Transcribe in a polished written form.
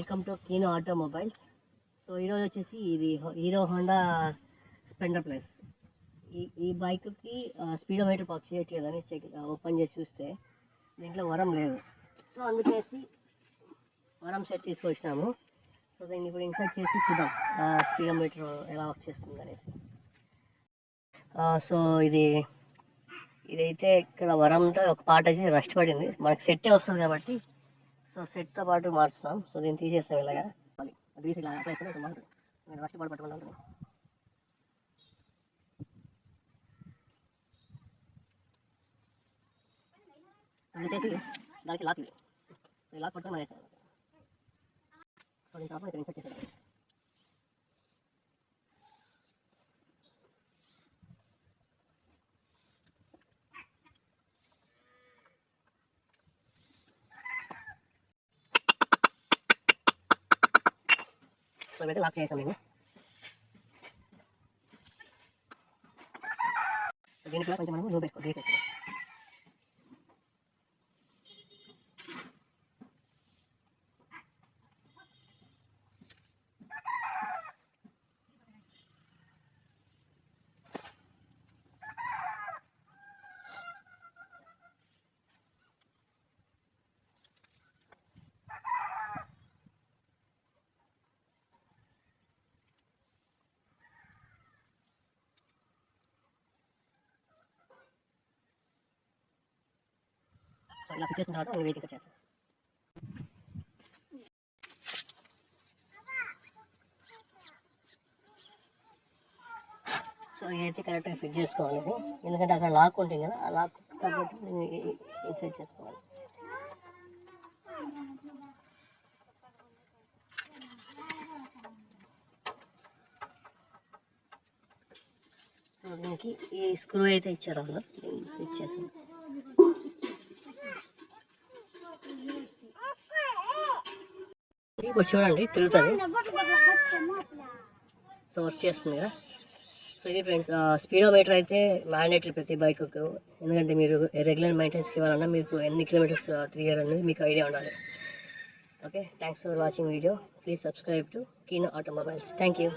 Welcome to Keeno Automobiles. So ఈరోజు వచ్చేసి ఇది హీరో హోండా స్ప్లెండర్ ప్లస్. ఈ బైక్కి స్పీడోమీటర్ వర్క్ చేయట్లేదని ఓపెన్ చేసి చూస్తే దీంట్లో వరం లేదు. సో అందుకేసి వరం సెట్ తీసుకొచ్చినాము. సో దీన్ని ఇప్పుడు ఇన్సర్ట్ చేసి చూద్దాం స్పీడోమీటర్ ఎలా వర్క్ చేస్తుంది అనేసి. సో ఇదైతే ఇక్కడ వరంతో ఒక పార్ట్ అయితే రస్ట్ పడింది, మనకి సెట్టే వస్తుంది కాబట్టి సో సెట్తో పాటు మార్చుతాం. సో దీన్ని తీసేస్తాం ఇలాగా, అది ఇలా అప్లై చేసుకుని బాగుంటుంది. నేను రస్ట్ పాటు పట్టుకుని ఉంటుంది. అది చేసి దానికి లాక్ ఇది, సో ఈ లాక్ పట్టుకొని మనం వేస్తాం. సో దీని తర్వాత ఇక్కడ ఇన్సర్ట్ చేసేది. సో ఇవైతే లాక్ చేసాం మేము. దీనికి కూడా కొంచెం మనం లూబ్ వేసుకోవాలి. సో ఇలా ఫిట్ చేసిన తర్వాత మనం వెయిట్ చేస్తాం. సో ఇదైతే కరెక్ట్గా ఫిట్ చేసుకోవాలి, ఎందుకంటే అక్కడ లాక్ ఉంటుంది కదా, ఆ లాక్ తగ్గట్టు ఇన్సర్ట్ చేసుకోవాలి. సో దీనికి ఈ స్క్రూ అయితే ఇచ్చారు అందులో ఫిట్ చేసాను. ఇప్పుడు చూడండి తిరుగుతుంది, సో వర్క్ చేస్తుంది కదా. సో ఇది ఫ్రెండ్స్, స్పీడోమీటర్ అయితే మ్యాండేటరీ ప్రతి బైక్కు, ఎందుకంటే మీరు రెగ్యులర్ మెయింటెనెన్స్కి ఇవ్వాలన్నా మీకు ఎన్ని కిలోమీటర్స్ తిరిగారనేది మీకు ఐడియా ఉండాలి. Okay, thanks for watching video. Please subscribe to Keeno Automobiles. Thank you.